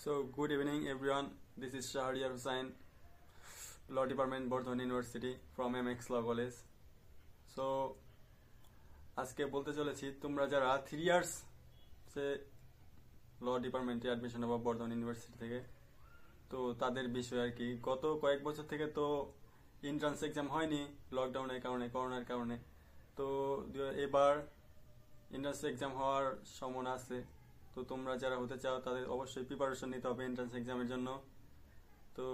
So, good evening everyone. This is Shahriar Hussain, Law Department, Bordhman University from MX Law College. So, আজকে বলতে চলেছি তোমরা যারা 3 years সে ল ডিপার্টমেন্টে অ্যাডমিশন নেবা বর্ধমান ইউনিভার্সিটি থেকে, তো তাদের বিষয় আর কি। গত কয়েক বছর থেকে তো এন্ট্রান্স এক্সাম হয়নি লকডাউনের কারণে, করোনার কারণে। তো এবার এন্ট্রান্স এক্সাম হওয়ার সম্ভাবনা আছে। তো তোমরা যারা হতে চাও তাদের অবশ্যই প্রিপারেশন নিতে হবে এন্ট্রান্স এক্সামের জন্য। তো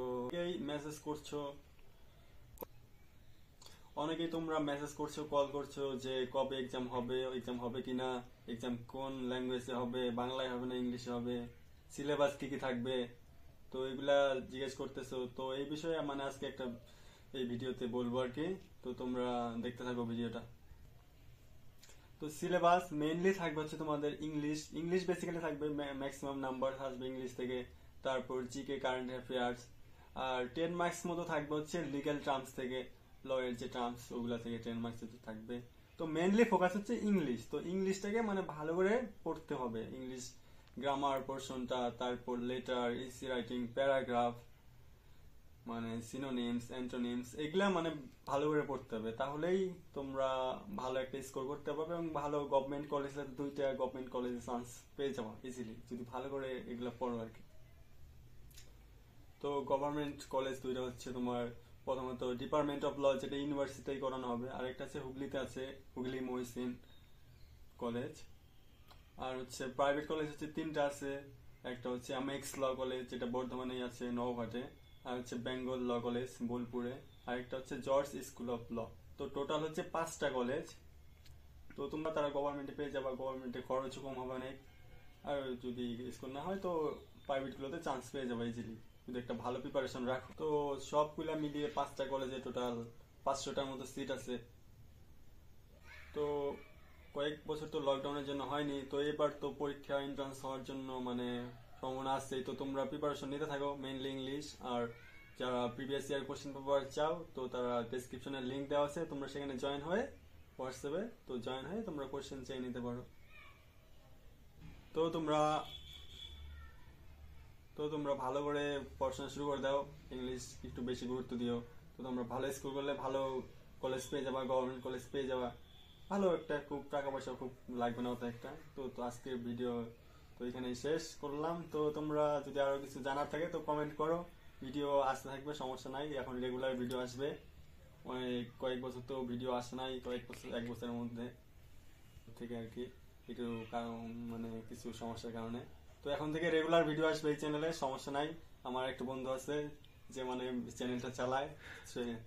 অনেকেই তোমরা মেসেজ করছো, কল করছো যে কবে এক্সাম হবে কিনা, এক্সাম কোন ল্যাঙ্গুয়েজে হবে, বাংলায় হবে না ইংলিশে হবে, সিলেবাস কি কি থাকবে, তো এগুলা জিজ্ঞেস করতেছো। তো এই বিষয়ে মানে আজকে একটা এই ভিডিওতে বলবো আর কি। তো তোমরা দেখতে থাকো ভিডিওটা। তো সিলেবাস মেইনলি থাকবে হচ্ছে তোমাদের ইংলিশ বেসিক্যালি থাকবে, ম্যাক্সিমাম নাম্বার আসবে ইংলিশ থেকে। তারপর জিকে, কারেন্ট অ্যাফেয়ার্স, আর 10 মার্কস মতো থাকবে হচ্ছে লিগ্যাল টার্মস থেকে, লয়ের যে টার্মস ওগুলা থেকে 10 মার্কস থাকবে। তো মেইনলি ফোকাস হচ্ছে ইংলিশ। তো ইংলিশটাকে মানে ভালো করে পড়তে হবে, ইংলিশ গ্রামার পোর্শনটা, তারপর লেটার, ইসি রাইটিং, প্যারাগ্রাফ, মানে সিনোনিমস, অ্যান্টোনিমস, এগুলা মানে ভালো করে পড়তে হবে। তাহলেই তোমরা ভালো একটা স্কোর করতে পারবে এবং ভালো গভর্নমেন্ট কলেজে, 2টা গভর্নমেন্ট কলেজে চান্স পেয়ে যাবো ইজিলি যদি ভালো করে এগুলা পড়ো আর কি। তো গভর্নমেন্ট কলেজ 2টা হচ্ছে তোমার, প্রথমত ডিপার্টমেন্ট অফ ল, যেটা ইউনিভার্সিটি করানো হবে, আরেকটা আছে হুগলিতে আছে, হুগলি মহসিন কলেজ। আর হচ্ছে প্রাইভেট কলেজ হচ্ছে 3টা আছে, একটা হচ্ছে এমএক্স ল কলেজ যেটা বর্ধমানেই আছে নওঘাটে, আর হচ্ছে বেঙ্গল ল কলেজ বোলপুরে, আরেকটা হচ্ছে জর্জ স্কুল অফ ল। তো টোটাল হচ্ছে 5টা কলেজ। তো তোমরা তারা গভর্নমেন্টে পেয়ে যাবা, গভর্নমেন্টে খরচ কম হবে অনেক। আর যদি স্কুল না হয় তো প্রাইভেট গুলোতে চান্স পেয়ে যাবে ইজিলি যদি একটা ভালো প্রিপারেশন রাখো। তো সবগুলা মিলিয়ে 5টা কলেজে টোটাল 500টার মতো সিট আছে। তো কয়েক বছর তো লকডাউনের জন্য হয়নি, তো এবার তো পরীক্ষা এন্ট্রান্স হওয়ার জন্য মানে সম্ভাবনা আসছে। তো তোমরা প্রিপারেশন নিতে থাকো মেইনলি ইংলিশ। আর যারা প্রিভিয়াস ইয়ার কোশ্চেন পেপার চাও তো তারা ডেসক্রিপশনে লিংক দেওয়া আছে, তোমরা সেখানে জয়েন হয়ে হোয়াটসঅ্যাপে তো জয়েন হয়ে তোমরা কোশ্চেন চেয়ে নিতে পারো। তো তোমরা ভালো করে পড়াশোনা শুরু করে দাও, ইংলিশ একটু বেশি গুরুত্ব দিও। তো তোমরা ভালো স্কুল করলে ভালো কলেজ পেয়ে যাবা, গভর্নমেন্ট কলেজ পেয়ে যাবা, ভালো একটা, খুব টাকা পয়সা খুব লাগবে না ওটা একটা। তো আজকের ভিডিও তো এখানে শেষ করলাম। তো তোমরা যদি আরো কিছু জানার থাকে তো কমেন্ট করো, ভিডিও আসতে থাকবে, সমস্যা নাই। এখন রেগুলার ভিডিও আসবে, কয়েক বছর তো ভিডিও আসে নাই, কয়েক বছর, 1 বছরের মধ্যে থেকে আর কি, একটু কারণ মানে কিছু সমস্যার কারণে। তো এখন থেকে রেগুলার ভিডিও আসবে এই চ্যানেলে, সমস্যা নাই। আমার একটা বন্ধু আছে যে মানে চ্যানেলটা চালায়,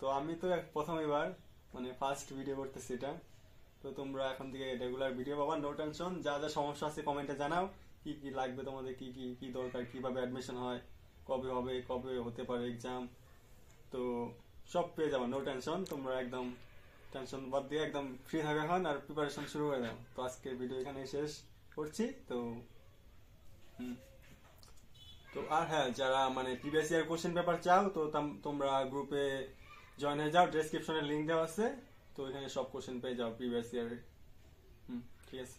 তো আমি তো প্রথম এবার মানে ফার্স্ট ভিডিও করতেছি এটা। তো তোমরা এখন থেকে রেগুলার ভিডিও পাবা, নো টেনশন। যা যা সমস্যা আছে কমেন্টে জানাও, কি কি লাগবে তোমাদের, কি কি কি দরকার, কিভাবে অ্যাডমিশন হয়, কবে হবে, কবে হতে পারে এক্সাম, তো সব পেয়ে যাবো, নো টেনশন। তোমরা একদম টেনশন বাদ দিয়ে একদম ফ্রি থাকা এখন আর প্রিপারেশন শুরু করে দাও। তো আজকের ভিডিও এখানে শেষ করছি। তো তো আর হ্যাঁ, যারা মানে প্রিভিয়াস ইয়ার কোশ্চেন পেপার চাও তো তোমরা গ্রুপে জয়েন হয়ে যাও, ডেসক্রিপশনে লিংক দেওয়া আছে, তো এখানে সব কোশ্চেন পেয়ে যাও প্রিভিয়াস ইয়ারের। ঠিক আছে।